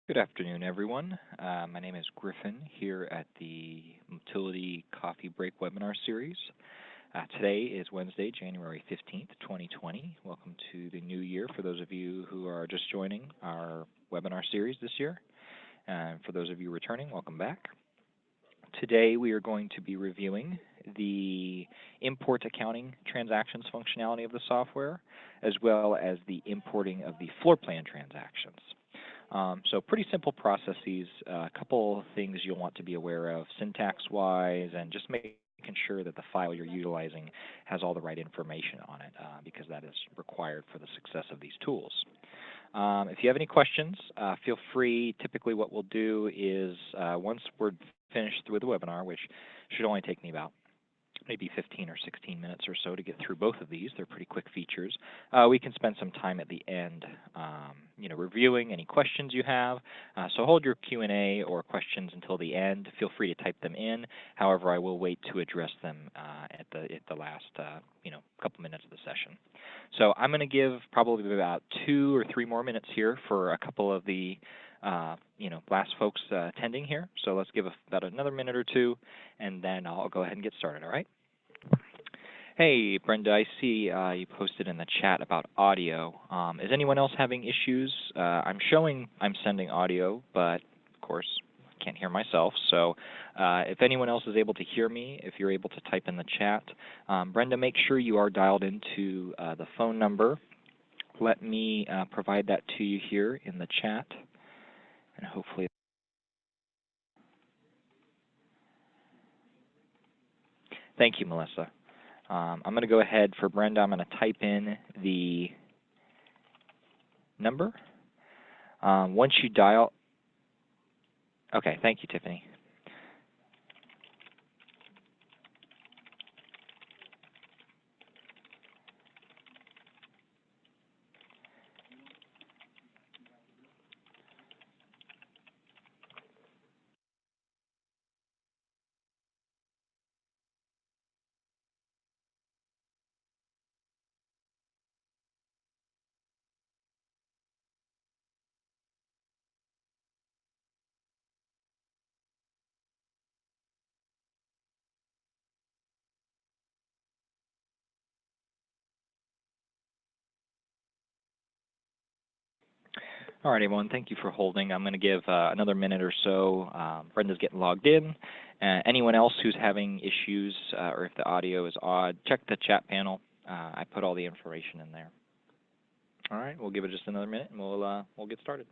Good afternoon, everyone. My name is Griffin here at the Motility Coffee Break webinar series. Today is Wednesday, January 15th, 2020. Welcome to the new year for those of you who are just joining our webinar series this year. And for those of you returning, welcome back. Today we are going to be reviewing the import accounting transactions functionality of the software, as well as the importing of the floor plan transactions. So pretty simple processes, a couple things you'll want to be aware of syntax-wise, and just making sure that the file you're utilizing has all the right information on it, because that is required for the success of these tools. If you have any questions, feel free. Typically what we'll do is once we're finished with the webinar, which should only take me about maybe 15 or 16 minutes or so to get through both of these. They're pretty quick features. We can spend some time at the end, reviewing any questions you have. So hold your Q&A or questions until the end. Feel free to type them in. However, I will wait to address them at the last, couple minutes of the session. So I'm going to give probably about 2 or 3 more minutes here for a couple of the last folks attending here. So let's give about another minute or 2, and then I'll go ahead and get started, all right? Hey, Brenda, I see you posted in the chat about audio. Is anyone else having issues? I'm showing I'm sending audio, but of course I can't hear myself. So if anyone else is able to hear me, if you're able to type in the chat. Brenda, make sure you are dialed into the phone number. Let me provide that to you here in the chat, and hopefully. Thank you, Melissa. I'm going to go ahead for Brenda. I'm going to type in the number. Once you dial, okay, thank you, Tiffany. All right, everyone, thank you for holding. I'm going to give another minute or so. Brenda's getting logged in. Anyone else who's having issues or if the audio is odd, check the chat panel. I put all the information in there. All right, we'll give it just another minute, and we'll get started.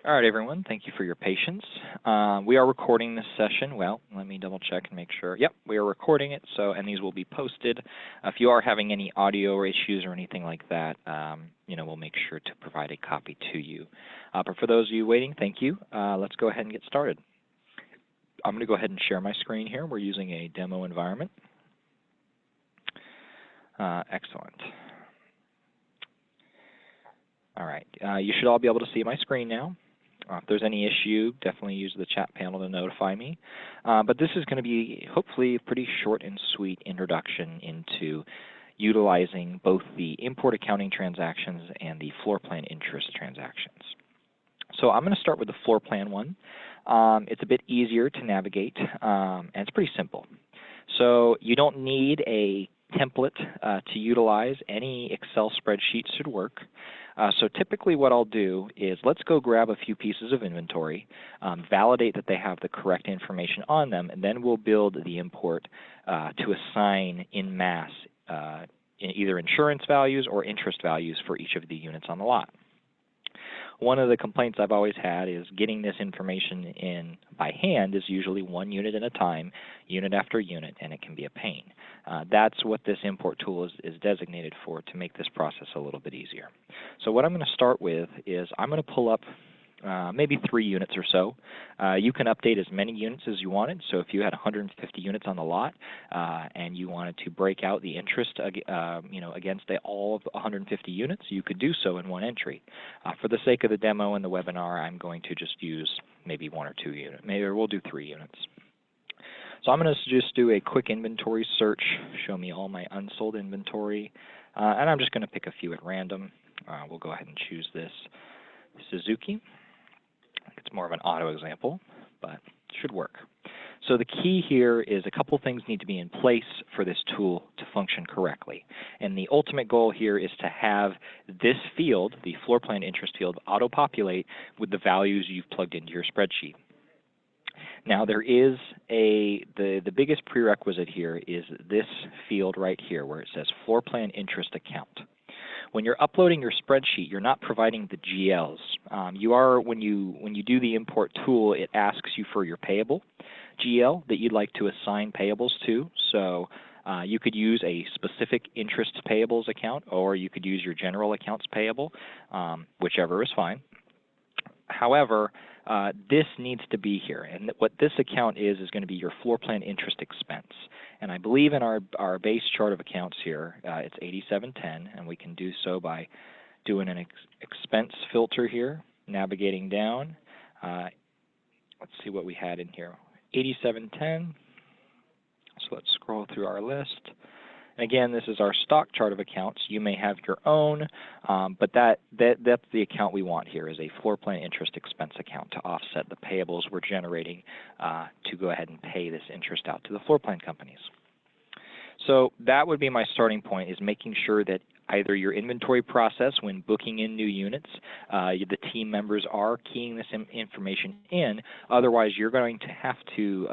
All right, everyone, thank you for your patience. We are recording this session. Well, let me double check and make sure. Yep, we are recording it, and these will be posted. If you are having any audio issues or anything like that, we'll make sure to provide a copy to you. But for those of you waiting, thank you. Let's go ahead and get started. I'm going to go ahead and share my screen here. We're using a demo environment. Excellent. All right, you should all be able to see my screen now. If there's any issue, definitely use the chat panel to notify me. But this is going to be hopefully a pretty short and sweet introduction into utilizing both the import accounting transactions and the floor plan interest transactions. So I'm going to start with the floor plan one. It's a bit easier to navigate, and it's pretty simple. So you don't need a template to utilize. Any Excel spreadsheet should work. So typically what I'll do is let's go grab a few pieces of inventory, validate that they have the correct information on them, and then we'll build the import to assign in mass either insurance values or interest values for each of the units on the lot. one of the complaints I've always had is getting this information in by hand is usually one unit at a time, unit after unit, and it can be a pain. That's what this import tool is designated for, to make this process a little bit easier. So what I'm going to start with is I'm going to pull up maybe 3 units or so. You can update as many units as you wanted. So if you had 150 units on the lot and you wanted to break out the interest against all of 150 units, you could do so in one entry. For the sake of the demo and the webinar, I'm going to just use maybe 1 or 2 units. Maybe we'll do 3 units. So I'm going to just do a quick inventory search, show me all my unsold inventory, and I'm just going to pick a few at random. We'll go ahead and choose this Suzuki. It's more of an auto example, but it should work. So the key here is a couple things need to be in place for this tool to function correctly. And the ultimate goal here is to have this field, the floor plan interest field, auto-populate with the values you've plugged into your spreadsheet. Now there is the biggest prerequisite here is this field right here where it says floor plan interest account. When you're uploading your spreadsheet, you're not providing the GLs. When you do the import tool, it asks you for your payable GL that you'd like to assign payables to. So you could use a specific interest payables account, or you could use your general accounts payable, whichever is fine. However, this needs to be here, and what this account is going to be your floor plan interest expense. And I believe in our base chart of accounts here, it's 8710, and we can do so by doing an expense filter here, navigating down. Let's see what we had in here, 8710. So let's scroll through our list. Again, this is our stock chart of accounts. You may have your own, but that's the account we want here, is a floor plan interest expense account to offset the payables we're generating to go ahead and pay this interest out to the floor plan companies. So that would be my starting point, is making sure that either your inventory process when booking in new units, the team members are keying this information in. Otherwise, you're going to have to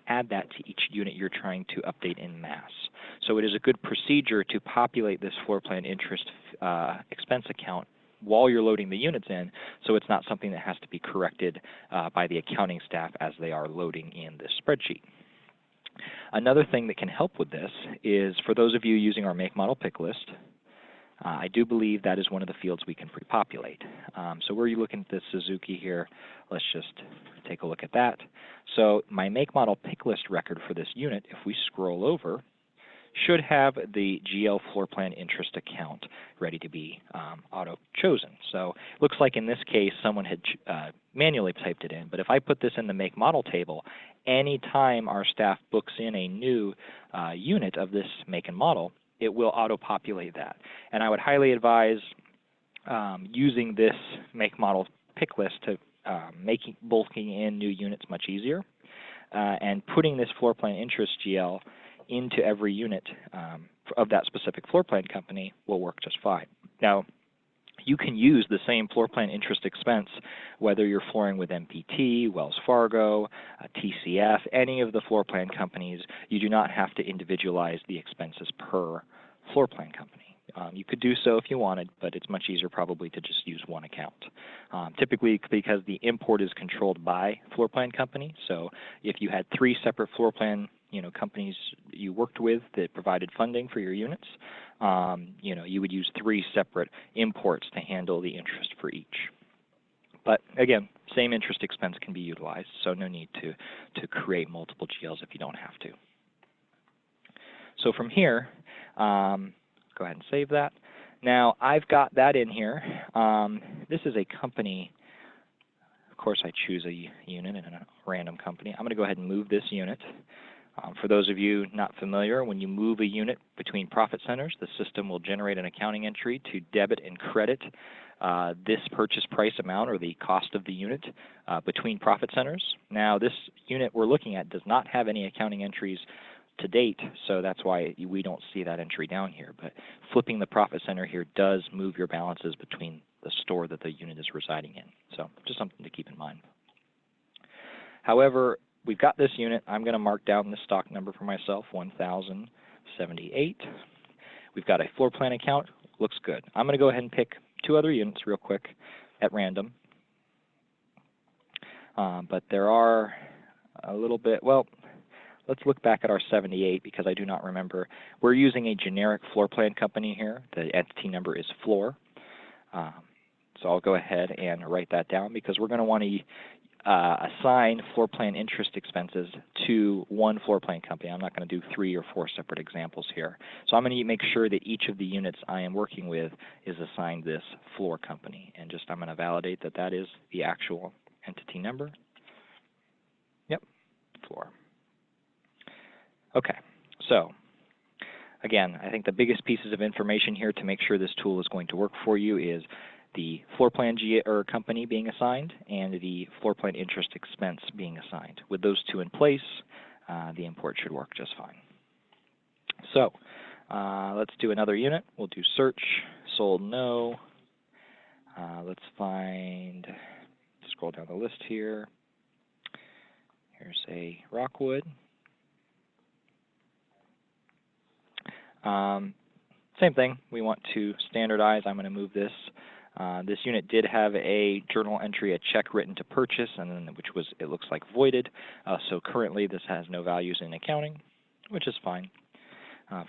add that to each unit you're trying to update in mass. So it is a good procedure to populate this floor plan interest expense account while you're loading the units in, so it's not something that has to be corrected by the accounting staff as they are loading in this spreadsheet. Another thing that can help with this is, for those of you using our make model pick list, I do believe that is one of the fields we can pre-populate. So we're looking at this Suzuki here. Let's just take a look at that. So my make model pick list record for this unit, if we scroll over, should have the GL floor plan interest account ready to be auto-chosen. So it looks like in this case someone had manually typed it in, but if I put this in the make model table, any time our staff books in a new unit of this make and model, it will auto-populate that. And I would highly advise using this make model pick list to making bulking in new units much easier, and putting this floor plan interest GL into every unit of that specific floor plan company will work just fine. Now, you can use the same floor plan interest expense whether you're flooring with MPT, Wells Fargo, TCF, any of the floor plan companies. You do not have to individualize the expenses per floor plan company. You could do so if you wanted, but it's much easier probably to just use one account. Typically, because the import is controlled by floor plan company, so if you had 3 separate floor plan companies you worked with that provided funding for your units, you would use 3 separate imports to handle the interest for each. But again, same interest expense can be utilized, so no need to create multiple GLs if you don't have to. So from here, go ahead and save that. Now I've got that in here. This is a company. Of course, I choose a unit in a random company. I'm going to go ahead and move this unit. For those of you not familiar, when you move a unit between profit centers, the system will generate an accounting entry to debit and credit this purchase price amount, or the cost of the unit, between profit centers. Now, this unit we're looking at does not have any accounting entries to date, so that's why we don't see that entry down here. But flipping the profit center here does move your balances between the store that the unit is residing in. So just something to keep in mind. However, we've got this unit. I'm going to mark down the stock number for myself, 1078. We've got a floor plan account. Looks good. I'm going to go ahead and pick 2 other units real quick at random. But there are a little bit, well, let's look back at our 78 because I do not remember. We're using a generic floor plan company here. The entity number is Floor. So I'll go ahead and write that down because we're going to want to assign floor plan interest expenses to one floor plan company. I'm not going to do 3 or 4 separate examples here. So I'm going to make sure that each of the units I am working with is assigned this floor company. And just I'm going to validate that that is the actual entity number. Yep, Floor. Okay, so again, I think the biggest pieces of information here to make sure this tool is going to work for you is the floor plan company being assigned and the floor plan interest expense being assigned. With those 2 in place, the import should work just fine. So let's do another unit. We'll do search, sold no. Let's scroll down the list here. Here's a Rockwood. Same thing. We want to standardize. I'm going to move this. This unit did have a journal entry, a check written to purchase, and then which was, it looks like, voided. So currently this has no values in accounting, which is fine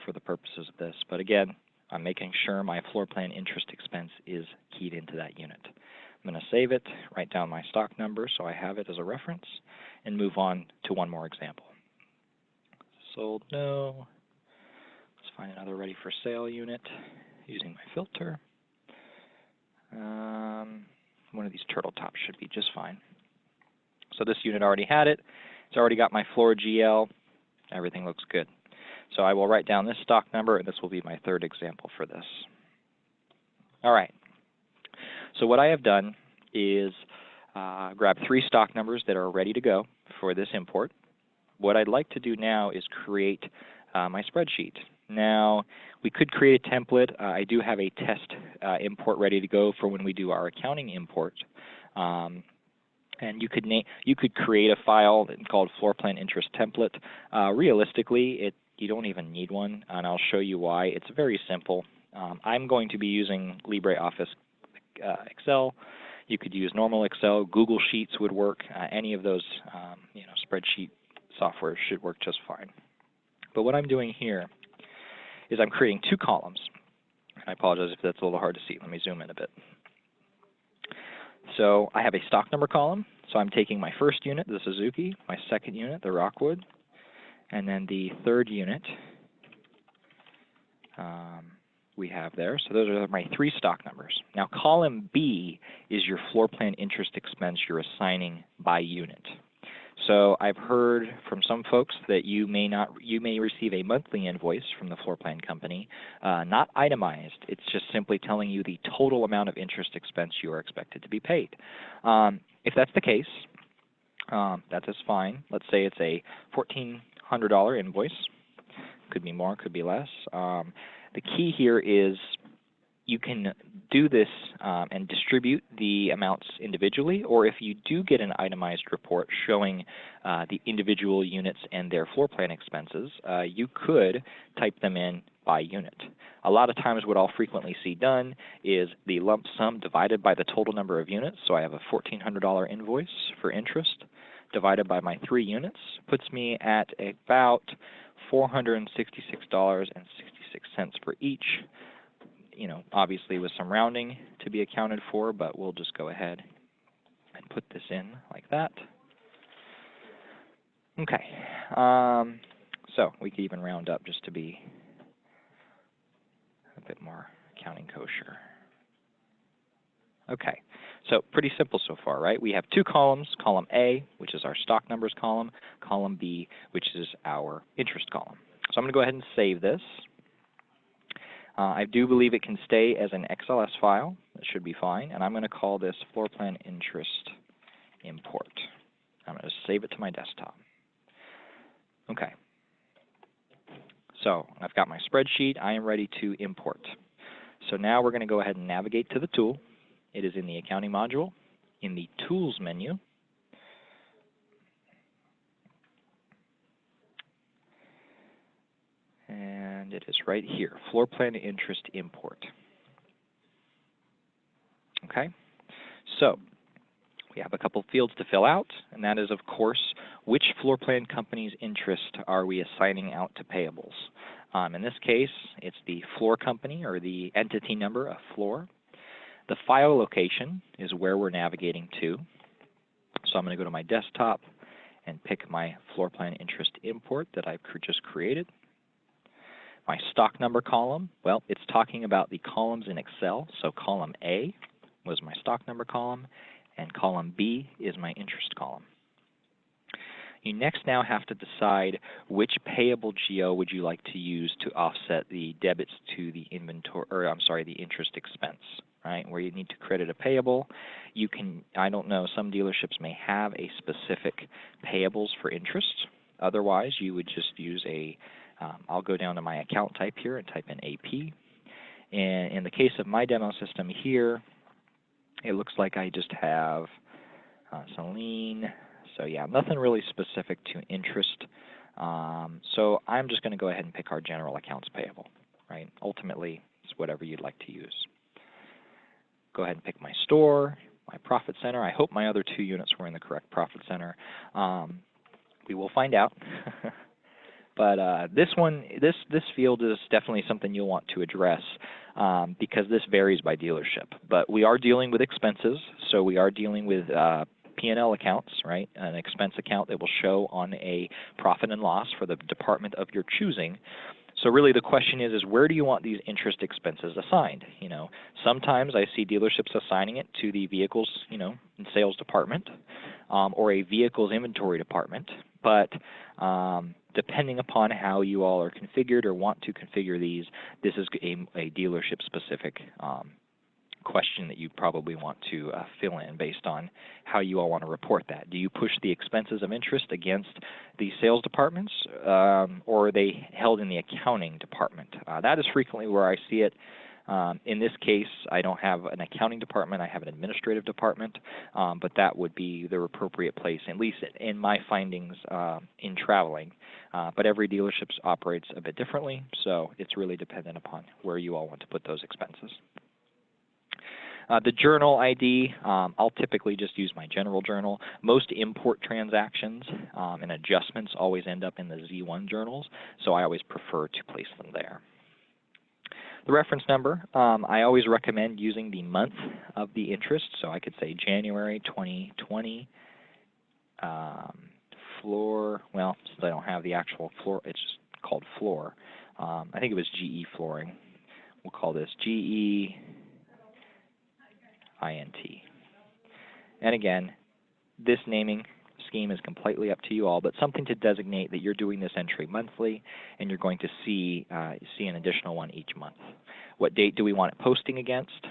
for the purposes of this. But again, I'm making sure my floor plan interest expense is keyed into that unit. I'm going to save it, write down my stock number so I have it as a reference, and move on to one more example. Sold no. Let's find another ready for sale unit using my filter. One of these turtle tops should be just fine. So this unit already had it. It's already got my floor GL. Everything looks good. So I will write down this stock number, and this will be my 3rd example for this. All right. So what I have done is grab 3 stock numbers that are ready to go for this import. What I'd like to do now is create my spreadsheet. Now, we could create a template. I do have a test import ready to go for when we do our accounting import. And you could create a file called Floorplan Interest Template. Realistically, you don't even need one, and I'll show you why. It's very simple. I'm going to be using LibreOffice Excel. You could use normal Excel. Google Sheets would work. Any of those spreadsheet software should work just fine. But what I'm doing here is I'm creating 2 columns. I apologize if that's a little hard to see. Let me zoom in a bit. So I have a stock number column. So I'm taking my 1st unit, the Suzuki, my 2nd unit, the Rockwood, and then the 3rd unit we have there. So those are my 3 stock numbers. Now column B is your floor plan interest expense you're assigning by unit. So I've heard from some folks that you may receive a monthly invoice from the floor plan company, not itemized. It's just simply telling you the total amount of interest expense you are expected to be paid. If that's the case, that is fine. Let's say it's a $1,400 invoice. Could be more, could be less. The key here is you can do this and distribute the amounts individually, or if you do get an itemized report showing the individual units and their floor plan expenses, you could type them in by unit. A lot of times what I'll frequently see done is the lump sum divided by the total number of units. So I have a $1,400 invoice for interest divided by my 3 units, puts me at about $466.66 for each. Obviously with some rounding to be accounted for, but we'll just go ahead and put this in like that. Okay, so we could even round up just to be a bit more accounting kosher. Okay, so pretty simple so far, right? We have 2 columns, column A, which is our stock numbers column, column B, which is our interest column. So I'm going to go ahead and save this. I do believe it can stay as an XLS file. That should be fine. And I'm going to call this Floorplan Interest Import. I'm going to save it to my desktop. Okay. So I've got my spreadsheet. I am ready to import. So now we're going to go ahead and navigate to the tool. It is in the Accounting module, in the Tools menu. And it is right here, Floorplan Interest Import. Okay, so we have a couple fields to fill out, and that is, of course, which floor plan company's interest are we assigning out to payables? In this case, it's the floor company, or the entity number of floor. The file location is where we're navigating to. So I'm going to go to my desktop and pick my floor plan interest import that I've just created. My stock number column, well, it's talking about the columns in Excel. So column A was my stock number column, and column B is my interest column. You next now have to decide which payable GO would you like to use to offset the debits to the inventory, or I'm sorry, the interest expense, right? Where you need to credit a payable. You can, I don't know, some dealerships may have a specific payables for interest. Otherwise, you would just use a, I'll go down to my account type here and type in AP. And in the case of my demo system here, it looks like I just have Celine. So yeah, nothing really specific to interest. So I'm just going to go ahead and pick our general accounts payable, right? Ultimately, it's whatever you'd like to use. Go ahead and pick my store, my profit center. I hope my other two units were in the correct profit center. We will find out. But this field is definitely something you'll want to address because this varies by dealership. But we are dealing with expenses, so we are dealing with P&L accounts, right? An expense account that will show on a profit and loss for the department of your choosing. So really the question is where do you want these interest expenses assigned? You know, sometimes I see dealerships assigning it to the vehicles, you know, sales department or a vehicles inventory department. But depending upon how you all are configured or want to configure these, this is a dealership specific question that you probably want to fill in based on how you all want to report that. Do you push the expenses of interest against the sales departments, or are they held in the accounting department? That is frequently where I see it. In this case, I don't have an accounting department, I have an administrative department, but that would be the appropriate place, at least in my findings in traveling. But every dealership operates a bit differently, so it's really dependent upon where you all want to put those expenses. The journal ID, I'll typically just use my general journal. Most import transactions and adjustments always end up in the Z1 journals, so I always prefer to place them there. The reference number, I always recommend using the month of the interest, so I could say January 2020 floor, well, since I don't have the actual floor, it's just called floor. I think it was GE flooring. We'll call this GE INT. And again, this naming scheme is completely up to you all, but something to designate that you're doing this entry monthly and you're going to see an additional one each month. What date do we want it posting against?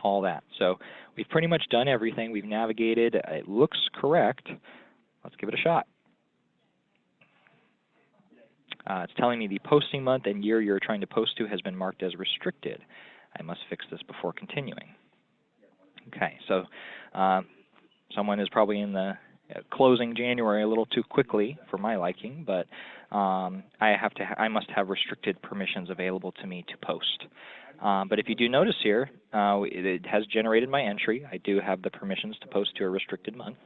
All that. So we've pretty much done everything. We've navigated. It looks correct. Let's give it a shot. It's telling me the posting month and year you're trying to post to has been marked as restricted. I must fix this before continuing. Okay, so someone is probably in the closing January a little too quickly for my liking, but I must have restricted permissions available to me to post. But if you do notice here, it has generated my entry. I do have the permissions to post to a restricted month,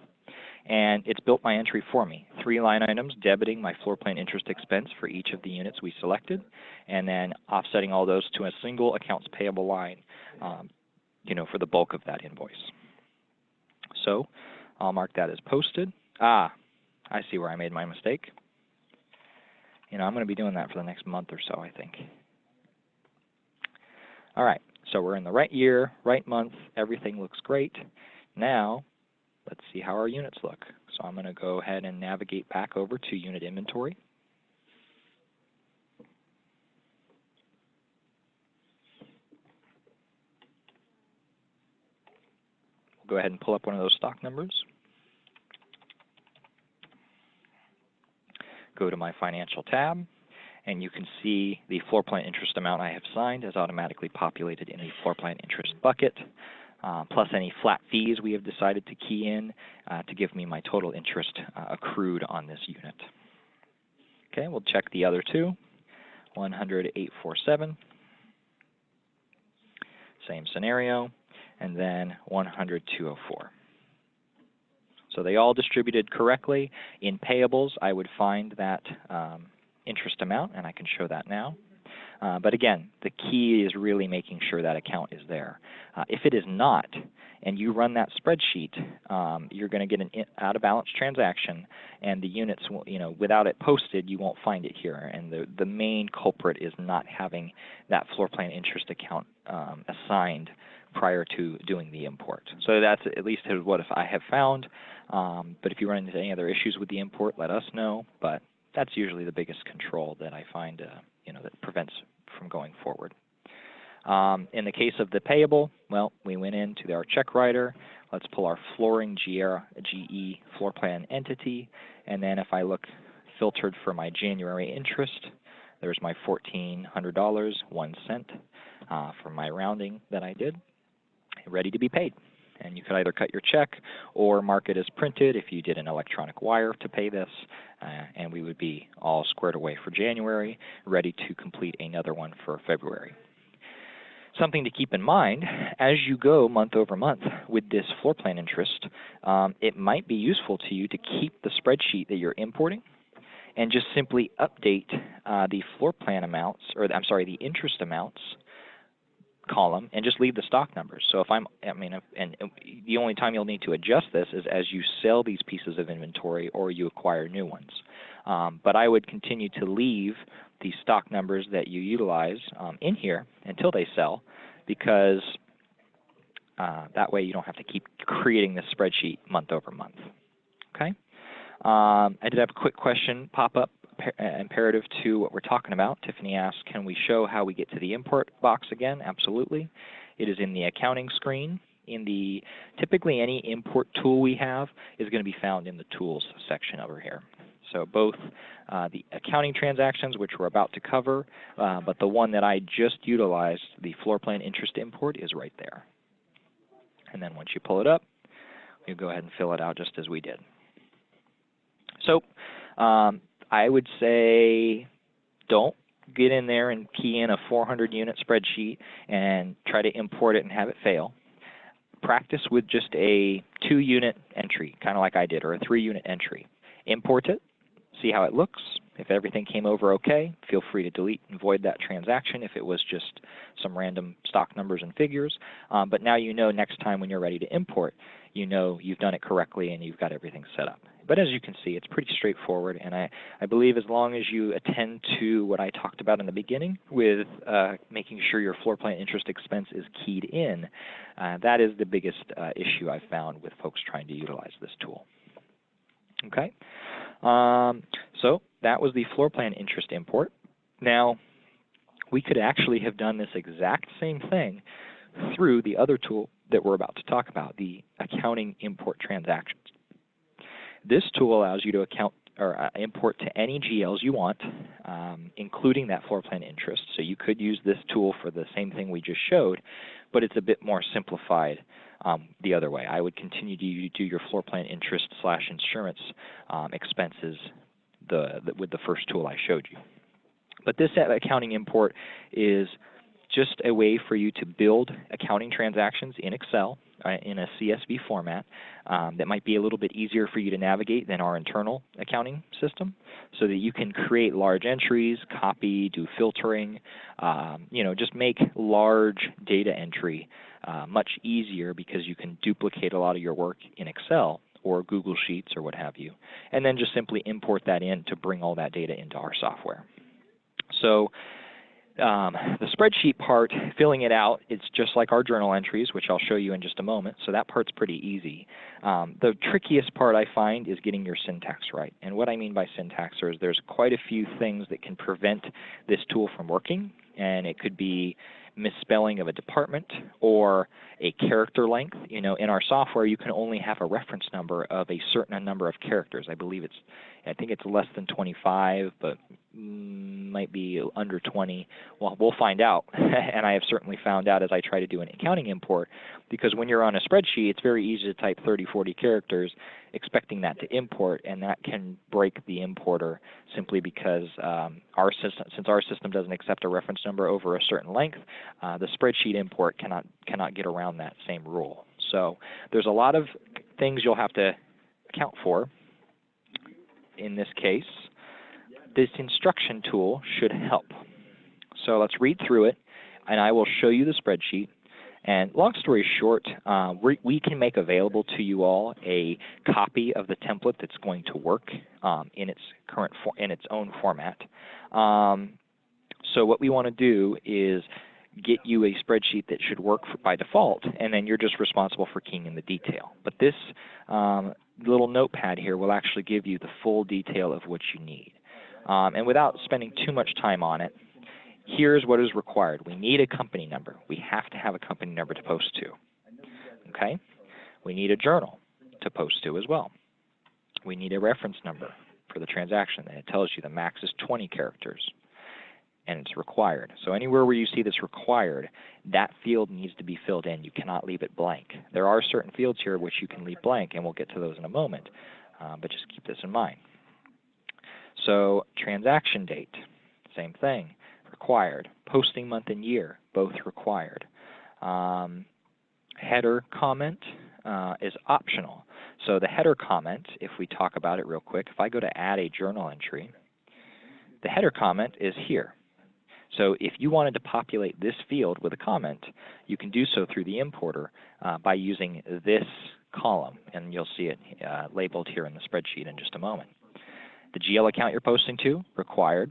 and it's built my entry for me. 3 line items debiting my floor plan interest expense for each of the units we selected, and then offsetting all those to a single accounts payable line. You know, for the bulk of that invoice. So I'll mark that as posted. I see where I made my mistake. You know, I'm going to be doing that for the next month or so, I think. All right, so we're in the right year, right month. Everything looks great. Now, let's see how our units look. So I'm going to go ahead and navigate back over to unit inventory. Go ahead and pull up one of those stock numbers. Go to my financial tab, and you can see the floor plan interest amount I have signed is automatically populated in the floor plan interest bucket, plus any flat fees we have decided to key in to give me my total interest accrued on this unit. Okay, we'll check the other two, 100,847. Same scenario. and then 100,204. So they all distributed correctly. In payables, I would find that interest amount, and I can show that now. But again, the key is really making sure that account is there. If it is not, and you run that spreadsheet, you're going to get an out-of-balance transaction, and the units, without it posted, you won't find it here. And the main culprit is not having that floor plan interest account assigned prior to doing the import. So that's at least what I have found. But if you run into any other issues with the import, let us know. But that's usually the biggest control that I find, that prevents from going forward. In the case of the payable, well, we went into our check writer. Let's pull our flooring GE floor plan entity, and then if I look filtered for my January interest, there's my $1,400, 1 cent for my rounding that I did, ready to be paid. And you could either cut your check or mark it as printed if you did an electronic wire to pay this, and we would be all squared away for January, ready to complete another one for February. Something to keep in mind, as you go month over month with this floor plan interest, it might be useful to you to keep the spreadsheet that you're importing and just simply update the floor plan amounts, or I'm sorry, the interest amounts column, and just leave the stock numbers. So and the only time you'll need to adjust this is as you sell these pieces of inventory or you acquire new ones. But I would continue to leave the stock numbers that you utilize in here until they sell, because that way you don't have to keep creating this spreadsheet month over month. Okay. I did have a quick question pop up imperative to what we're talking about. Tiffany asked, can we show how we get to the import box again? Absolutely. It is in the accounting screen. Typically any import tool we have is going to be found in the tools section over here. So both the accounting transactions, which we're about to cover, but the one that I just utilized, the floor plan interest import, is right there. And then once you pull it up, you go ahead and fill it out just as we did. So I would say don't get in there and key in a 400-unit spreadsheet and try to import it and have it fail. Practice with just a 2-unit entry, kind of like I did, or a 3-unit entry. Import it, see how it looks. If everything came over okay, feel free to delete and void that transaction if it was just some random stock numbers and figures. But now you know next time when you're ready to import, you know you've done it correctly and you've got everything set up. But as you can see, it's pretty straightforward, and I believe as long as you attend to what I talked about in the beginning with making sure your floor plan interest expense is keyed in, that is the biggest issue I've found with folks trying to utilize this tool. Okay, so that was the floor plan interest import. Now, we could actually have done this exact same thing through the other tool that we're about to talk about, the accounting import transactions. This tool allows you to import to any GLs you want, including that floor plan interest. So you could use this tool for the same thing we just showed, but it's a bit more simplified the other way. I would continue to do your floor plan interest / insurance expenses with the first tool I showed you. But this accounting import is just a way for you to build accounting transactions in Excel in a CSV format that might be a little bit easier for you to navigate than our internal accounting system, so that you can create large entries, copy, do filtering, just make large data entry much easier, because you can duplicate a lot of your work in Excel or Google Sheets or what have you, and then just simply import that in to bring all that data into our software. So the spreadsheet part, filling it out, it's just like our journal entries, which I'll show you in just a moment, so that part's pretty easy. The trickiest part I find is getting your syntax right. And what I mean by syntax is there's quite a few things that can prevent this tool from working, and it could be misspelling of a department or a character length. In our software, you can only have a reference number of a certain number of characters. I think it's less than 25, but might be under 20. Well, we'll find out, and I have certainly found out as I try to do an accounting import, because when you're on a spreadsheet, it's very easy to type 30, 40 characters expecting that to import, and that can break the importer simply because since our system doesn't accept a reference number over a certain length, The spreadsheet import cannot get around that same rule. So there's a lot of things you'll have to account for. In this case, this instruction tool should help. So let's read through it, and I will show you the spreadsheet. And long story short, we can make available to you all a copy of the template that's going to work in its own format. So what we want to do is get you a spreadsheet that should work by default, and then you're just responsible for keying in the detail. But this little notepad here will actually give you the full detail of what you need. And without spending too much time on it, here's what is required. We need a company number. We have to have a company number to post to. Okay? We need a journal to post to as well. We need a reference number for the transaction, and it tells you the max is 20 characters, and it's required. So anywhere where you see this required, that field needs to be filled in. You cannot leave it blank. There are certain fields here which you can leave blank, and we'll get to those in a moment, but just keep this in mind. So transaction date, same thing, required. Posting month and year, both required. Header comment is optional. So the header comment, if we talk about it real quick, if I go to add a journal entry, the header comment is here. So if you wanted to populate this field with a comment, you can do so through the importer by using this column, and you'll see it labeled here in the spreadsheet in just a moment. The GL account you're posting to, required.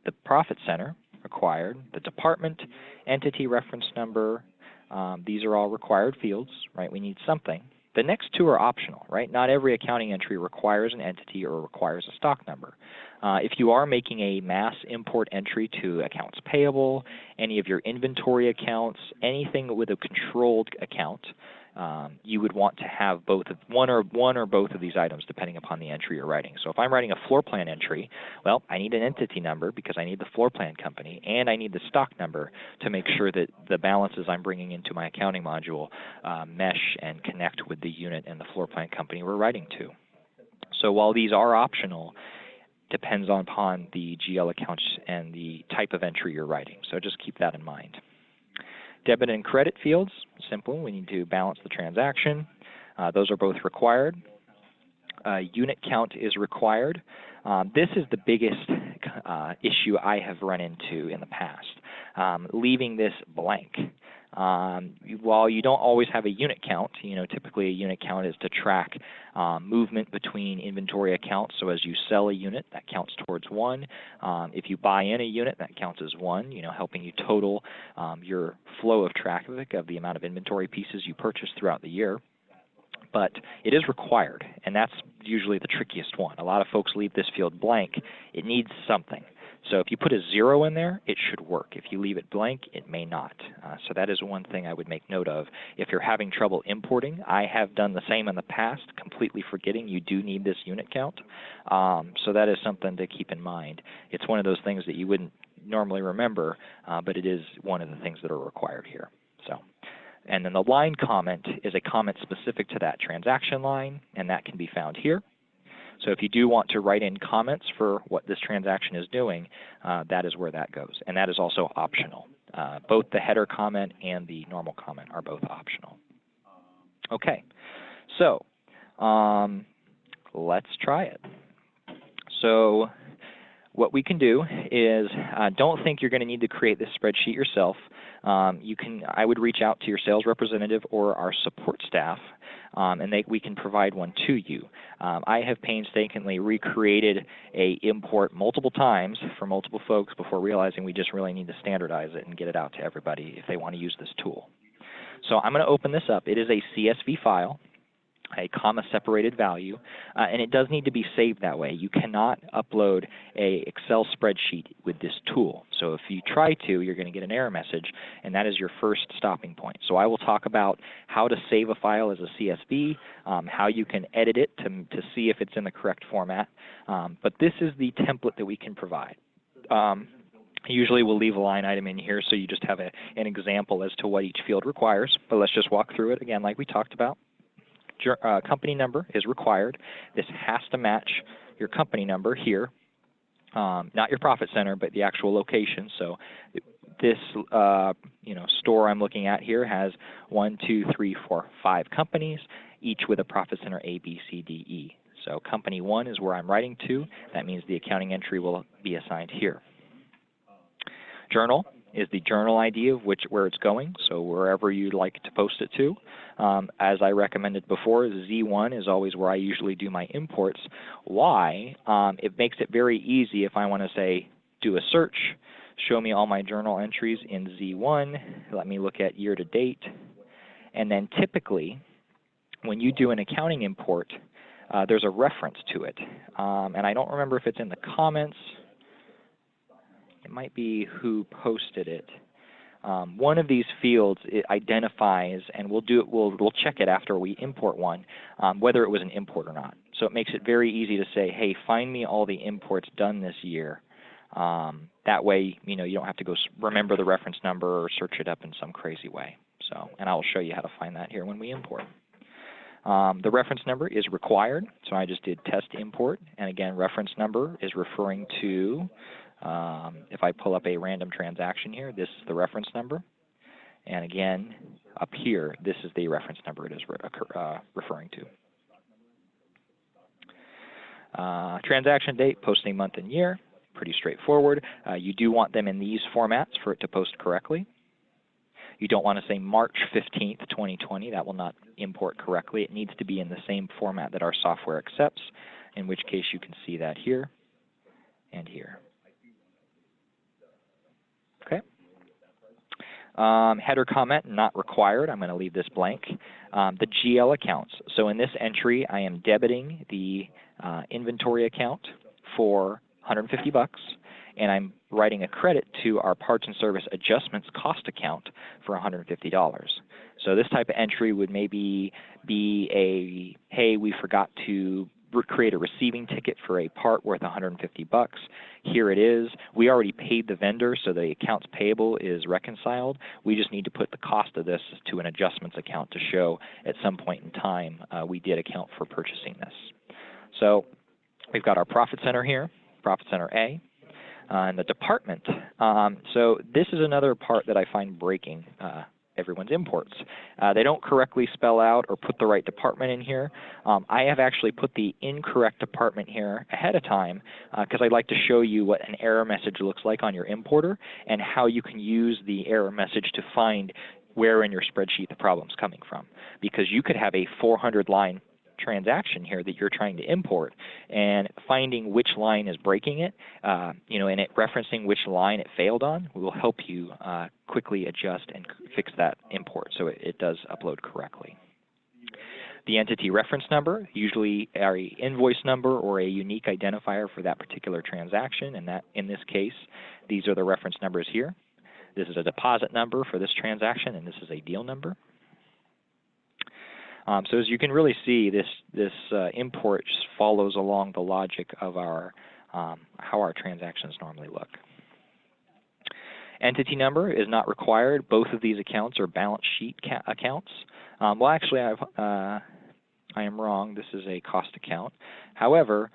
The profit center, required. The department, entity reference number, these are all required fields, right? We need something. The next two are optional, right? Not every accounting entry requires an entity or requires a stock number. If you are making a mass import entry to accounts payable, any of your inventory accounts, anything with a controlled account, you would want to have both one or both of these items depending upon the entry you're writing. So if I'm writing a floor plan entry, well, I need an entity number because I need the floor plan company, and I need the stock number to make sure that the balances I'm bringing into my accounting module mesh and connect with the unit and the floor plan company we're writing to. So while these are optional, depends upon the GL accounts and the type of entry you're writing. So just keep that in mind. Debit and credit fields, simple. We need to balance the transaction. Those are both required. Unit count is required. This is the biggest issue I have run into in the past, leaving this blank. While you don't always have a unit count, typically a unit count is to track movement between inventory accounts. So as you sell a unit, that counts towards one. If you buy in a unit, that counts as one, helping you total your flow of traffic of the amount of inventory pieces you purchase throughout the year. But it is required, and that's usually the trickiest one. A lot of folks leave this field blank. It needs something. So if you put a 0 in there, it should work. If you leave it blank, it may not. So that is one thing I would make note of. If you're having trouble importing, I have done the same in the past, completely forgetting you do need this unit count. So that is something to keep in mind. It's one of those things that you wouldn't normally remember, but it is one of the things that are required here. And then the line comment is a comment specific to that transaction line, and that can be found here. So if you do want to write in comments for what this transaction is doing, that is where that goes. And that is also optional. Both the header comment and the normal comment are both optional. Okay, so let's try it. So what we can do is, don't think you're going to need to create this spreadsheet yourself. I would reach out to your sales representative or our support staff, and we can provide one to you. I have painstakingly recreated a import multiple times for multiple folks before realizing we just really need to standardize it and get it out to everybody if they want to use this tool. So I'm going to open this up. It is a CSV file, a comma-separated value, and it does need to be saved that way. You cannot upload a Excel spreadsheet with this tool. So if you try to, you're going to get an error message, and that is your first stopping point. So I will talk about how to save a file as a CSV, how you can edit it to see if it's in the correct format, but this is the template that we can provide. Usually we'll leave a line item in here so you just have an example as to what each field requires, but let's just walk through it again like we talked about. Company number is required. This has to match your company number here, not your profit center, but the actual location. So this store I'm looking at here has 1, 2, 3, 4, 5 companies, each with a profit center A, B, C, D, E. So company 1 is where I'm writing to. That means the accounting entry will be assigned here. Journal is the journal ID of where it's going, so wherever you'd like to post it to. As I recommended before, Z1 is always where I usually do my imports. Why? It makes it very easy if I want to say, do a search, show me all my journal entries in Z1, let me look at year to date, and then typically when you do an accounting import, there's a reference to it. And I don't remember if it's in the comments. It might be who posted it. One of these fields it identifies, and we'll check it after we import one, whether it was an import or not. So it makes it very easy to say, hey, find me all the imports done this year. That way, you don't have to go remember the reference number or search it up in some crazy way. So, and I'll show you how to find that here when we import. The reference number is required, so I just did test import, and again, reference number is referring to, if I pull up a random transaction here, this is the reference number, and again, up here, this is the reference number it is referring to. Transaction date, posting month and year, pretty straightforward. You do want them in these formats for it to post correctly. You don't want to say March 15th, 2020. That will not import correctly. It needs to be in the same format that our software accepts, in which case you can see that here and here. Okay. Header comment, not required. I'm going to leave this blank. The GL accounts. So in this entry, I am debiting the inventory account for $150, and I'm writing a credit to our parts and service adjustments cost account for $150. So this type of entry would maybe be a, hey, we forgot to create a receiving ticket for a part worth $150. Here it is. We already paid the vendor, so the accounts payable is reconciled. We just need to put the cost of this to an adjustments account to show at some point in time we did account for purchasing this. So we've got our profit center here, profit center A. And the department. So this is another part that I find breaking everyone's imports. They don't correctly spell out or put the right department in here. I have actually put the incorrect department here ahead of time because I'd like to show you what an error message looks like on your importer and how you can use the error message to find where in your spreadsheet the problem's coming from. Because you could have a 400-line transaction here that you're trying to import, and finding which line is breaking it, and it referencing which line it failed on will help you quickly adjust and fix that import so it does upload correctly. The entity reference number, usually an invoice number or a unique identifier for that particular transaction, and that in this case, these are the reference numbers here. This is a deposit number for this transaction, and this is a deal number. So as you can really see, this import just follows along the logic of our how our transactions normally look. Entity number is not required. Both of these accounts are balance sheet accounts. Well, actually, I am wrong. This is a cost account. However,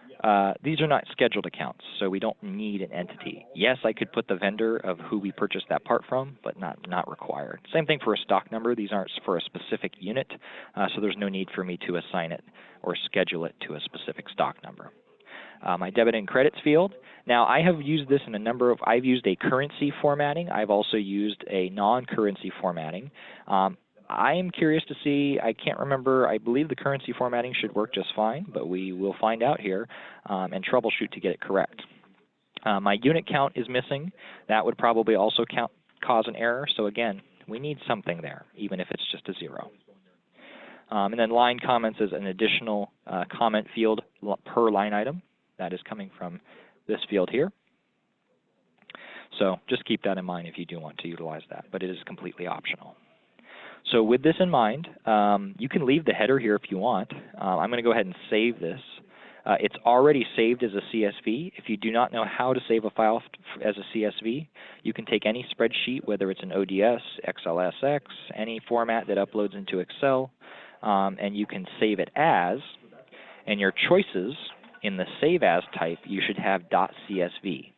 these are not scheduled accounts, so we don't need an entity. Yes, I could put the vendor of who we purchased that part from, but not required. Same thing for a stock number. These aren't for a specific unit, so there's no need for me to assign it or schedule it to a specific stock number. My debit and credits field. Now, I have used this in a number of, I've used a currency formatting. I've also used a non-currency formatting. I am curious to see, I can't remember, I believe the currency formatting should work just fine, but we will find out here and troubleshoot to get it correct. My unit count is missing. That would probably also cause an error, so again, we need something there, even if it's just a 0. And then line comments is an additional comment field per line item. That is coming from this field here. So just keep that in mind if you do want to utilize that, but it is completely optional. So with this in mind, you can leave the header here if you want. I'm going to go ahead and save this. It's already saved as a CSV. If you do not know how to save a file as a CSV, you can take any spreadsheet, whether it's an ODS, XLSX, any format that uploads into Excel, and you can save it as, and your choices in the Save As type, you should have .csv.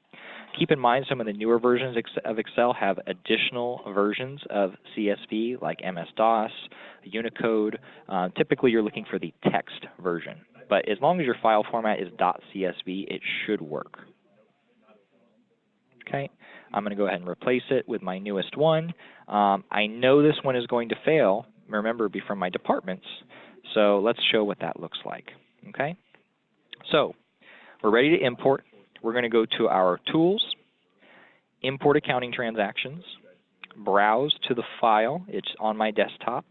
Keep in mind some of the newer versions of Excel have additional versions of CSV like MS-DOS, Unicode. Typically you're looking for the text version, but as long as your file format is .csv, it should work. Okay, I'm going to go ahead and replace it with my newest one. I know this one is going to fail, remember, be from my departments, so let's show what that looks like. Okay, so we're ready to import. We're going to go to our Tools, Import Accounting Transactions, browse to the file. It's on my desktop.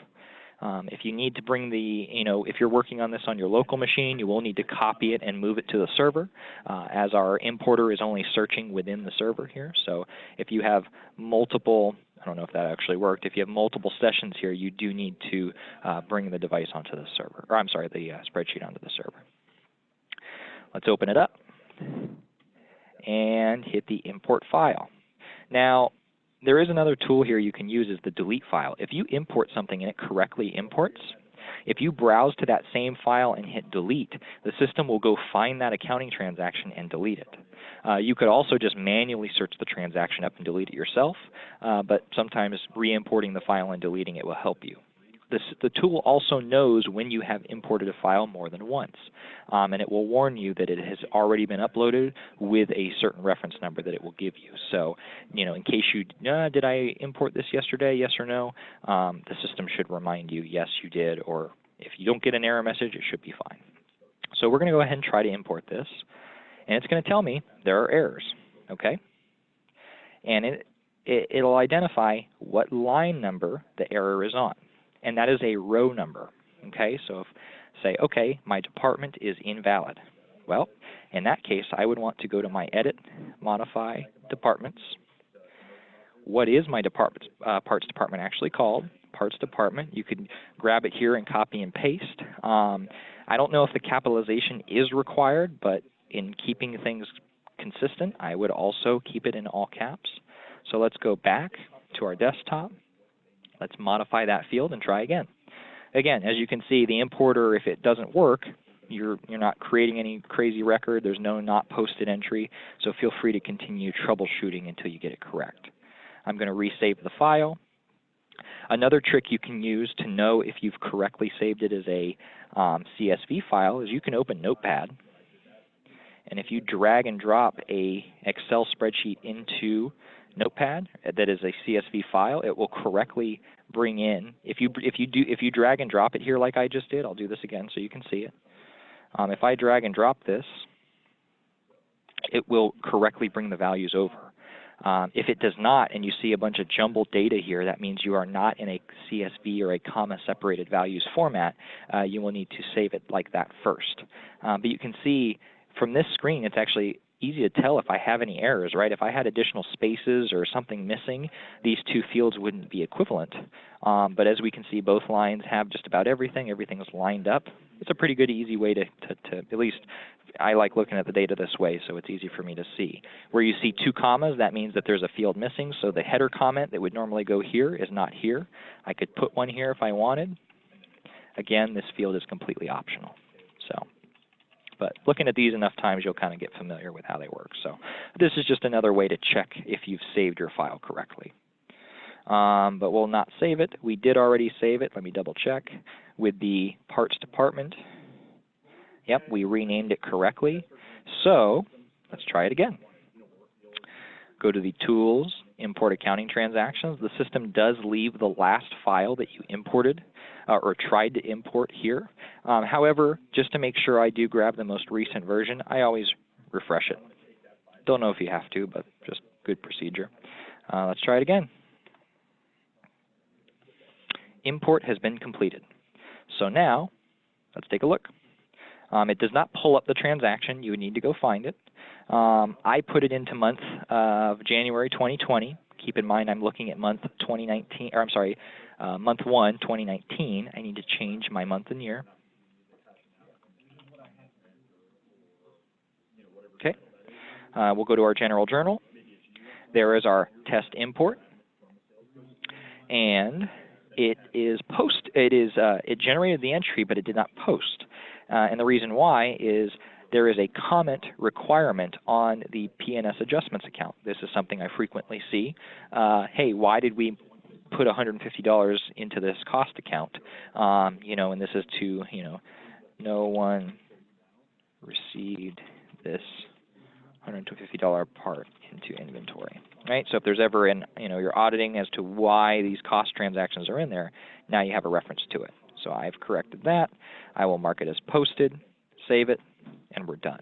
If you need to bring the, if you're working on this on your local machine, you will need to copy it and move it to the server, as our importer is only searching within the server here. So if you have multiple, I don't know if that actually worked, if you have multiple sessions here, you do need to bring the device onto the server, or I'm sorry, the spreadsheet onto the server. Let's open it up and hit the import file. Now, there is another tool here you can use, is the delete file. If you import something and it correctly imports, if you browse to that same file and hit delete, the system will go find that accounting transaction and delete it. You could also just manually search the transaction up and delete it yourself, but sometimes re-importing the file and deleting it will help you. The tool also knows when you have imported a file more than once, and it will warn you that it has already been uploaded with a certain reference number that it will give you. So, in case you, did I import this yesterday, yes or no, the system should remind you, yes, you did, or if you don't get an error message, it should be fine. So we're going to go ahead and try to import this, and it's going to tell me there are errors, okay? And it'll identify what line number the error is on. And that is a row number, okay? So if, say, okay, my department is invalid. Well, in that case, I would want to go to my Edit, Modify, Departments. What is my parts department actually called? Parts department. You could grab it here and copy and paste. I don't know if the capitalization is required, but in keeping things consistent, I would also keep it in all caps. So let's go back to our desktop. Let's modify that field and try again. Again, as you can see, the importer, if it doesn't work, you're not creating any crazy record. There's no not posted entry, so feel free to continue troubleshooting until you get it correct. I'm going to resave the file. Another trick you can use to know if you've correctly saved it as a CSV file is you can open Notepad, and if you drag and drop a Excel spreadsheet into Notepad that is a CSV file, it will correctly bring in. If you drag and drop it here like I just did, I'll do this again so you can see it. If I drag and drop this, it will correctly bring the values over. If it does not, and you see a bunch of jumbled data here, that means you are not in a CSV or a comma-separated values format. You will need to save it like that first. But you can see from this screen, it's actually easy to tell if I have any errors, right? If I had additional spaces or something missing, these two fields wouldn't be equivalent. But as we can see, both lines have just about everything. Everything is lined up. It's a pretty good, easy way to at least I like looking at the data this way, so it's easy for me to see. Where you see two commas, that means that there's a field missing, so the header comment that would normally go here is not here. I could put one here if I wanted. Again, this field is completely optional. But looking at these enough times, you'll kind of get familiar with how they work. So this is just another way to check if you've saved your file correctly. But we'll not save it. We did already save it. Let me double check. With the parts department, yep, we renamed it correctly. So let's try it again. Go to the Tools, Import Accounting Transactions. The system does leave the last file that you imported or tried to import here. However, just to make sure I do grab the most recent version, I always refresh it. Don't know if you have to, but just good procedure. Let's try it again. Import has been completed. So now, let's take a look. It does not pull up the transaction. You would need to go find it. I put it into month of January 2020. Keep in mind I'm looking at month 2019, or I'm sorry, month 1, 2019. I need to change my month and year. Okay. We'll go to our general journal. There is our test import, and it generated the entry, but it did not post. And the reason why is there is a comment requirement on the PNS adjustments account. This is something I frequently see. Hey, why did we put $150 into this cost account? And this is to, no one received this $150 part into inventory, right? So if there's ever you're auditing as to why these cost transactions are in there, now you have a reference to it. So I've corrected that. I will mark it as posted, save it, and we're done.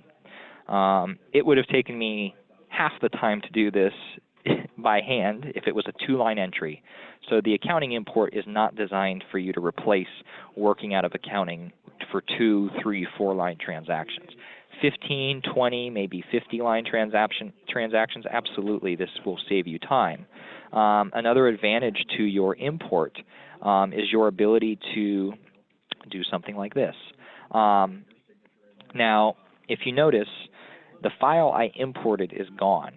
It would have taken me half the time to do this by hand if it was a 2-line entry. So the accounting import is not designed for you to replace working out of accounting for 2, 3, 4-line transactions. 15, 20, maybe 50-line transactions, absolutely, this will save you time. Another advantage to your import is your ability to do something like this. Now, if you notice, the file I imported is gone.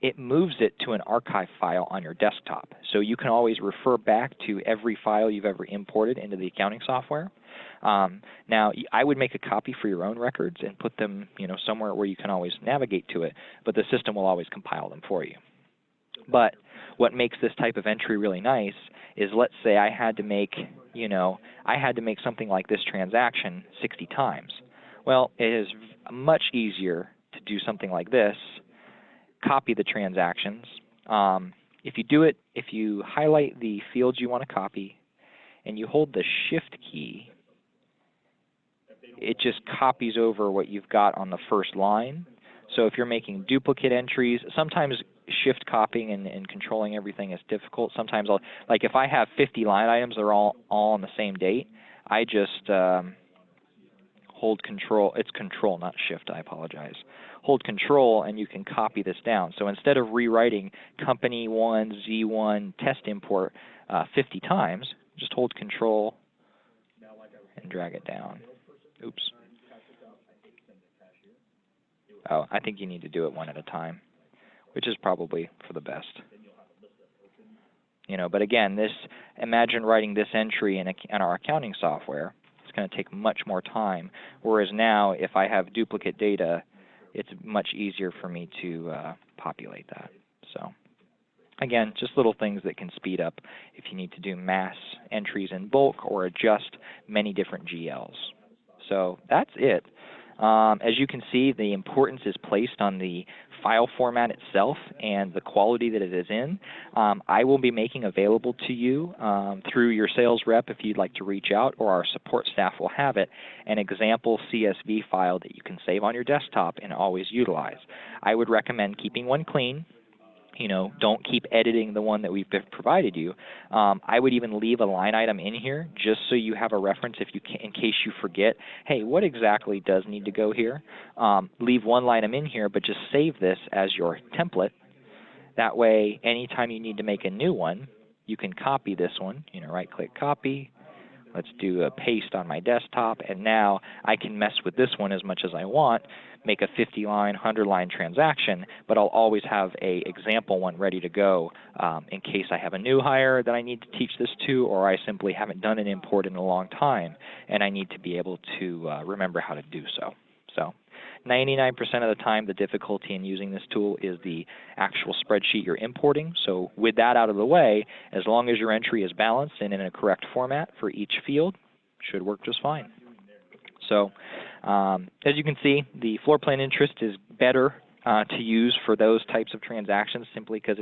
It moves it to an archive file on your desktop. So you can always refer back to every file you've ever imported into the accounting software. Now, I would make a copy for your own records and put them, somewhere where you can always navigate to it, but the system will always compile them for you. But what makes this type of entry really nice is, let's say I had to make, something like this transaction 60 times. Well, it is much easier to do something like this. Copy the transactions. If you highlight the fields you want to copy and you hold the Shift key, it just copies over what you've got on the first line. So if you're making duplicate entries, sometimes shift copying and controlling everything is difficult. Sometimes if I have 50 line items, they're all on the same date, I just hold Control. It's Control, not Shift, I apologize. Hold Control and you can copy this down. So instead of rewriting company 1, Z1, test import 50 times, just hold Control and drag it down. Oops. Oh, I think you need to do it one at a time, which is probably for the best. But again, imagine writing this entry in our accounting software. It's going to take much more time, whereas now if I have duplicate data, it's much easier for me to populate that. So again, just little things that can speed up if you need to do mass entries in bulk or adjust many different GLs. So that's it. As you can see, the importance is placed on the file format itself and the quality that it is in. I will be making available to you through your sales rep, if you'd like to reach out, or our support staff will have it, an example CSV file that you can save on your desktop and always utilize. I would recommend keeping one clean. Don't keep editing the one that we've provided you. I would even leave a line item in here just so you have a reference in case you forget, hey, what exactly does need to go here? Leave one line item in here, but just save this as your template. That way, anytime you need to make a new one, you can copy this one. Right-click, copy. Let's do a paste on my desktop, and now I can mess with this one as much as I want, make a 50-line, 100-line transaction, but I'll always have an example one ready to go in case I have a new hire that I need to teach this to, or I simply haven't done an import in a long time, and I need to be able to remember how to do so. So 99% of the time, the difficulty in using this tool is the actual spreadsheet you're importing. So with that out of the way, as long as your entry is balanced and in a correct format for each field, should work just fine. So as you can see, the floor plan interest is better to use for those types of transactions simply because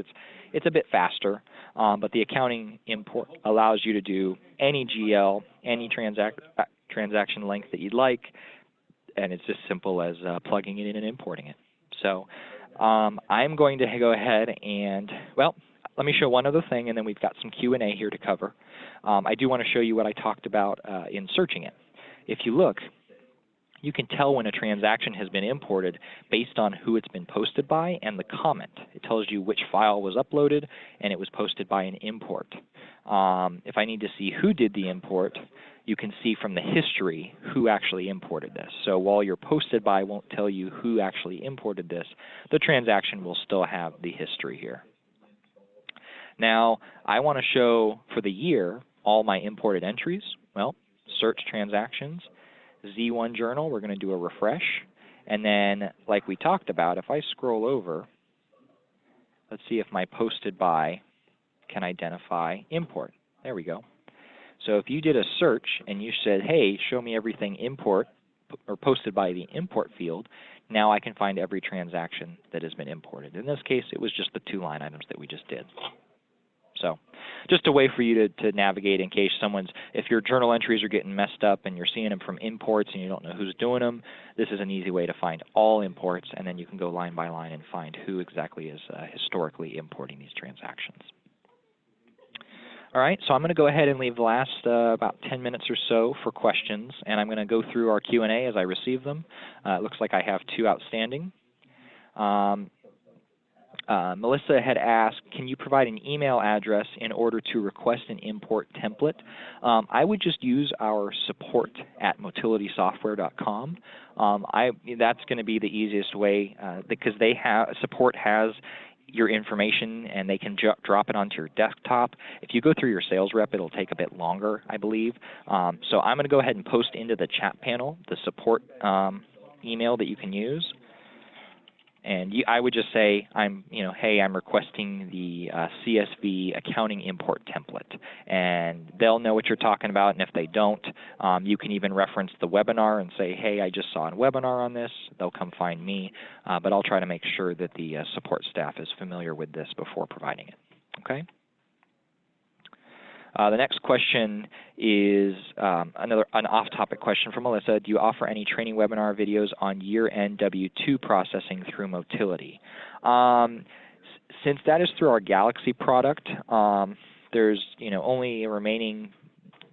it's a bit faster. But the accounting import allows you to do any GL, any transaction length that you'd like, and it's just simple as plugging it in and importing it. So I'm going to go ahead and, well, let me show one other thing, and then we've got some Q&A here to cover. I do want to show you what I talked about in searching it. If you look, you can tell when a transaction has been imported based on who it's been posted by and the comment. It tells you which file was uploaded, and it was posted by an import. If I need to see who did the import, you can see from the history who actually imported this. So while your posted by won't tell you who actually imported this, the transaction will still have the history here. Now, I want to show for the year all my imported entries. Well, search transactions, Z1 journal, we're going to do a refresh. And then, like we talked about, if I scroll over, let's see if my posted by can identify import. There we go. So if you did a search and you said, hey, show me everything import or posted by the import field, now I can find every transaction that has been imported. In this case, it was just the 2 line items that we just did. So just a way for you to navigate in case if your journal entries are getting messed up and you're seeing them from imports and you don't know who's doing them, this is an easy way to find all imports, and then you can go line by line and find who exactly is historically importing these transactions. All right, so I'm going to go ahead and leave the last about 10 minutes or so for questions, and I'm going to go through our Q&A as I receive them. It looks like I have 2 outstanding. Melissa had asked, can you provide an email address in order to request an import template? I would just use our support@motilitysoftware.com. That's going to be the easiest way because support has your information and they can drop it onto your desktop. If you go through your sales rep, it'll take a bit longer, I believe. So I'm going to go ahead and post into the chat panel the support email that you can use. And I would just say, hey, I'm requesting the CSV accounting import template. And they'll know what you're talking about, and if they don't, you can even reference the webinar and say, hey, I just saw a webinar on this. They'll come find me, but I'll try to make sure that the support staff is familiar with this before providing it, okay? The next question is an off-topic question from Melissa. Do you offer any training webinar videos on year-end W-2 processing through Motility? Since that is through our Galaxy product, there's only a remaining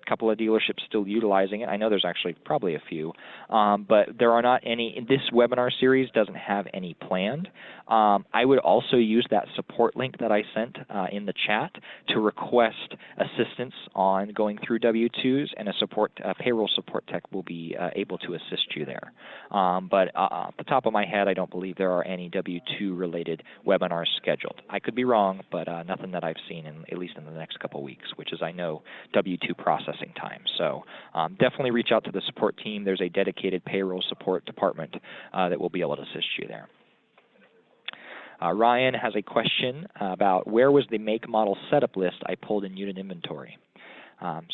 couple of dealerships still utilizing it. I know there's actually probably a few, but there are not any. This webinar series doesn't have any planned. I would also use that support link that I sent in the chat to request assistance on going through W-2s, and a payroll support tech will be able to assist you there. But off the top of my head, I don't believe there are any W-2 related webinars scheduled. I could be wrong, but nothing that I've seen, at least in the next couple of weeks, which is, I know, W-2 processing time. So definitely reach out to the support team. There's a dedicated payroll support department that will be able to assist you there. Ryan has a question about where was the make model setup list I pulled in unit inventory.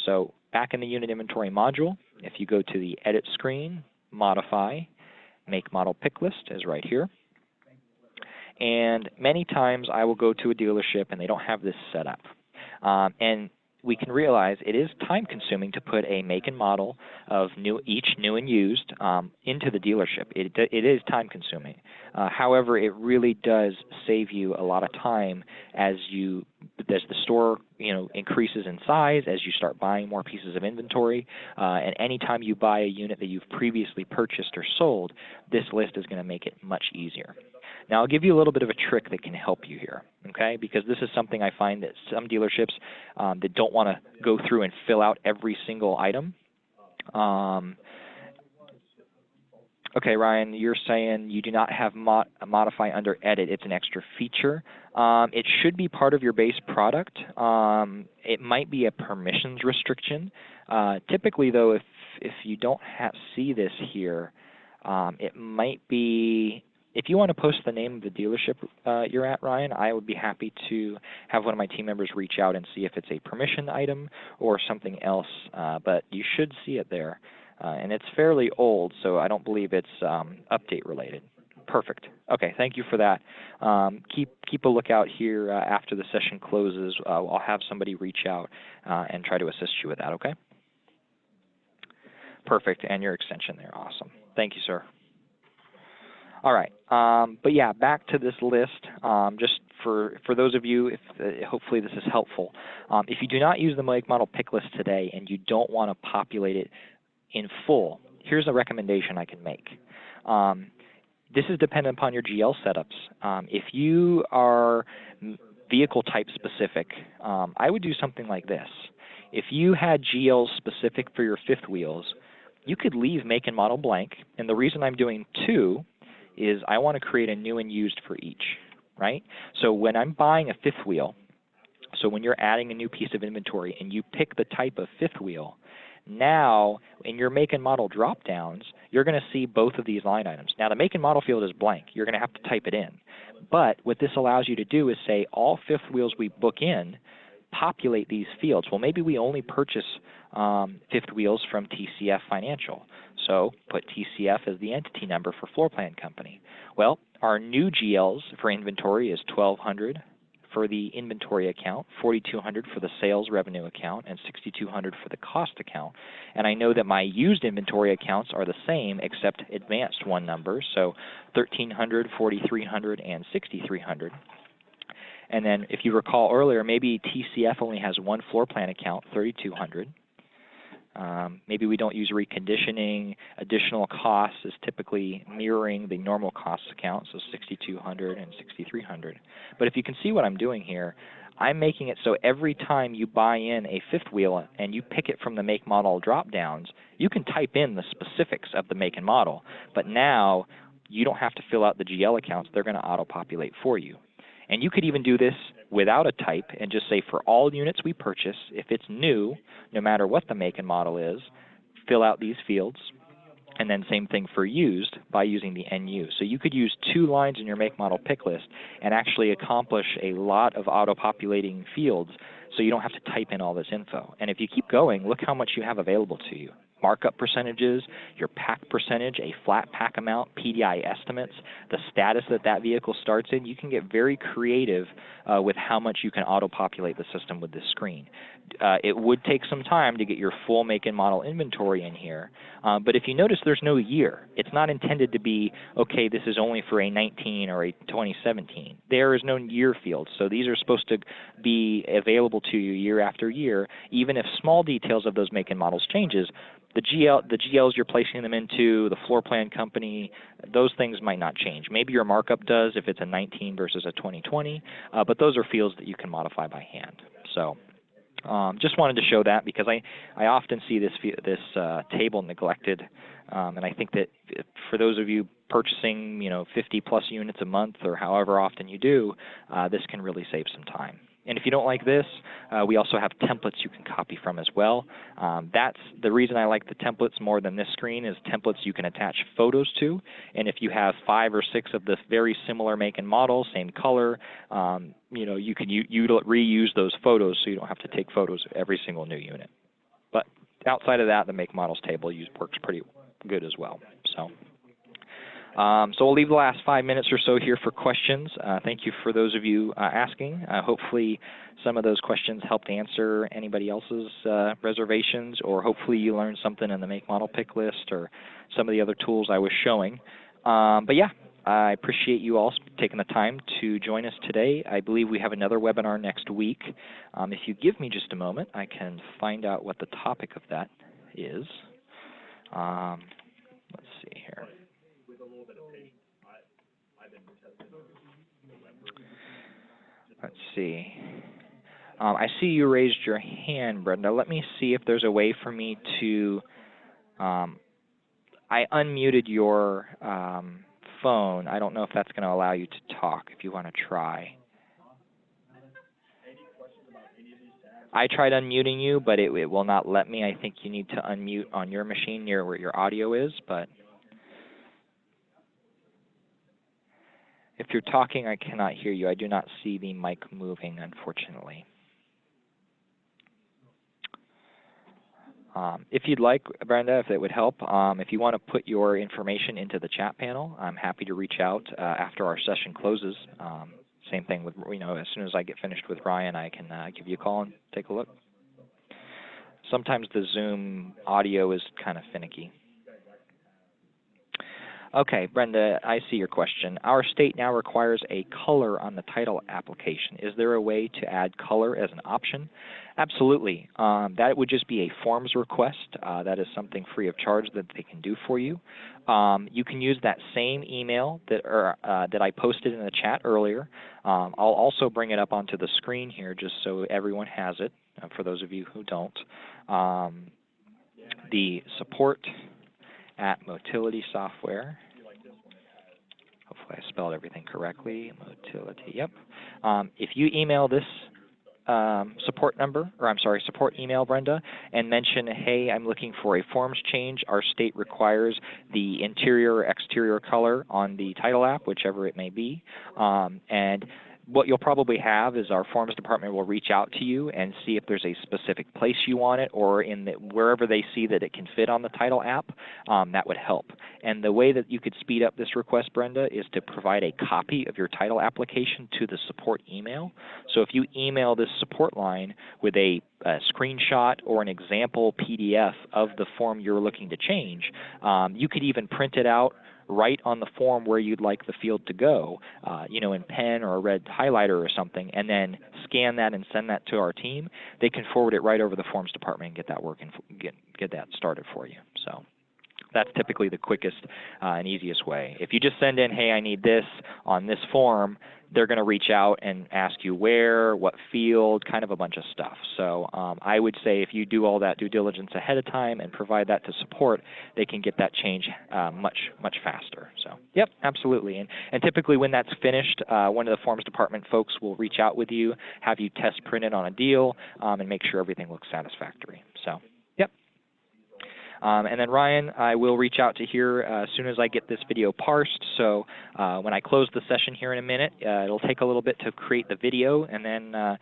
So back in the unit inventory module, if you go to the edit screen, modify, make model pick list is right here. And many times I will go to a dealership and they don't have this set up. And we can realize it is time consuming to put a make and model of each new and used into the dealership. It is time consuming. However, it really does save you a lot of time as the store increases in size, as you start buying more pieces of inventory, and anytime you buy a unit that you've previously purchased or sold, this list is going to make it much easier. Now, I'll give you a little bit of a trick that can help you here, okay? Because this is something I find that some dealerships that don't want to go through and fill out every single item. Okay, Ryan, you're saying you do not have modify under edit. It's an extra feature. It should be part of your base product. It might be a permissions restriction. Typically, though, if you don't see this here, it might be. If you want to post the name of the dealership you're at, Ryan, I would be happy to have one of my team members reach out and see if it's a permission item or something else, but you should see it there. And it's fairly old, so I don't believe it's update related. Perfect. Okay, thank you for that. Keep a lookout here after the session closes. I'll have somebody reach out and try to assist you with that, okay? Perfect, and your extension there. Awesome. Thank you, sir. All right, but yeah, back to this list. Just for those of you, hopefully this is helpful. If you do not use the make model pick list today and you don't want to populate it in full, here's a recommendation I can make. This is dependent upon your GL setups. If you are vehicle type specific, I would do something like this. If you had GLs specific for your fifth wheels, you could leave make and model blank, and the reason I'm doing 2 is I want to create a new and used for each, right? So when I'm buying a fifth wheel, so when you're adding a new piece of inventory and you pick the type of fifth wheel, Now, in your make and model drop-downs, you're going to see both of these line items. Now, the make and model field is blank. You're going to have to type it in. But what this allows you to do is say all fifth wheels we book in, populate these fields. Well, maybe we only purchase fifth wheels from TCF Financial. So put TCF as the entity number for Floorplan Company. Well, our new GLs for inventory is 1,200 for the inventory account, 4,200 for the sales revenue account, and 6,200 for the cost account. And I know that my used inventory accounts are the same except advanced one numbers, so 1,300, 4,300, and 6,300. And then if you recall earlier, maybe TCF only has one floor plan account, 3,200. Maybe we don't use reconditioning. Additional costs is typically mirroring the normal costs account, so 6,200 and 6,300. But if you can see what I'm doing here, I'm making it so every time you buy in a fifth wheel and you pick it from the make model drop-downs, you can type in the specifics of the make and model. But now you don't have to fill out the GL accounts. They're going to auto-populate for you. And you could even do this without a type and just say for all units we purchase, if it's new, no matter what the make and model is, fill out these fields. And then same thing for used by using the NU. So you could use 2 lines in your make model pick list and actually accomplish a lot of auto-populating fields so you don't have to type in all this info. And if you keep going, look how much you have available to you. Markup percentages, your pack percentage, a flat pack amount, PDI estimates, the status that that vehicle starts in. You can get very creative with how much you can auto-populate the system with this screen. It would take some time to get your full make and model inventory in here, but if you notice there's no year. It's not intended to be, okay, this is only for a 19 or a 2017. There is no year field, so these are supposed to be available to you year after year, even if small details of those make and models changes. The GLs you're placing them into, the floor plan company, those things might not change. Maybe your markup does if it's a 19 versus a 2020, but those are fields that you can modify by hand. So just wanted to show that because I often see this table neglected, and I think that for those of you purchasing 50 plus units a month or however often you do, this can really save some time. And if you don't like this, we also have templates you can copy from as well. That's the reason I like the templates more than this screen is templates you can attach photos to. And if you have 5 or 6 of the very similar make and model, same color, you can reuse those photos so you don't have to take photos of every single new unit. But outside of that, the make models table works pretty good as well. So we'll leave the last 5 minutes or so here for questions. Thank you for those of you asking. Hopefully some of those questions helped answer anybody else's reservations, or hopefully you learned something in the make model pick list or some of the other tools I was showing. But yeah, I appreciate you all taking the time to join us today. I believe we have another webinar next week. If you give me just a moment, I can find out what the topic of that is. Let's see here. Let's see. I see you raised your hand, Brenda. Let me see if there's a way for me to... I unmuted your phone. I don't know if that's going to allow you to talk, if you want to try. I tried unmuting you, but it will not let me. I think you need to unmute on your machine near where your audio is, but... If you're talking, I cannot hear you. I do not see the mic moving, unfortunately. If you'd like, Brenda, if it would help, if you want to put your information into the chat panel, I'm happy to reach out after our session closes. Same thing with, as soon as I get finished with Ryan, I can give you a call and take a look. Sometimes the Zoom audio is kind of finicky. Okay, Brenda, I see your question. Our state now requires a color on the title application. Is there a way to add color as an option? Absolutely. That would just be a forms request. That is something free of charge that they can do for you. You can use that same email that I posted in the chat earlier. I'll also bring it up onto the screen here just so everyone has it, for those of you who don't. The support at Motility Software. Hopefully I spelled everything correctly. Motility, yep. If you email this support number, or I'm sorry, support email, Brenda, and mention, hey, I'm looking for a forms change. Our state requires the interior or exterior color on the title app, whichever it may be. And what you'll probably have is our forms department will reach out to you and see if there's a specific place you want it, or in wherever they see that it can fit on the title app, that would help. And the way that you could speed up this request, Brenda, is to provide a copy of your title application to the support email. So if you email this support line with a screenshot or an example PDF of the form you're looking to change, you could even print it out right on the form where you'd like the field to go, in pen or a red highlighter or something, and then scan that and send that to our team. They can forward it right over the forms department and get that working, get that started for you. So that's typically the quickest and easiest way. If you just send in, hey, I need this on this form, they're going to reach out and ask you where, what field, kind of a bunch of stuff. So I would say if you do all that due diligence ahead of time and provide that to support, they can get that change much faster. So, yep, absolutely. And typically when that's finished, one of the forms department folks will reach out with you, have you test print it on a deal, and make sure everything looks satisfactory. So, yep. And then Ryan, I will reach out to here as soon as I get this video parsed. So when I close the session here in a minute, it'll take a little bit to create the video, and then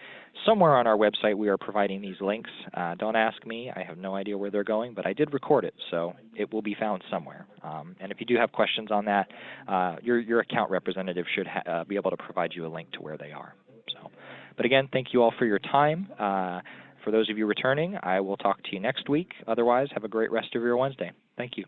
somewhere on our website we are providing these links. Don't ask me, I have no idea where they're going, but I did record it, so it will be found somewhere. And if you do have questions on that, your account representative should be able to provide you a link to where they are. So, but again, thank you all for your time. For those of you returning, I will talk to you next week. Otherwise, have a great rest of your Wednesday. Thank you.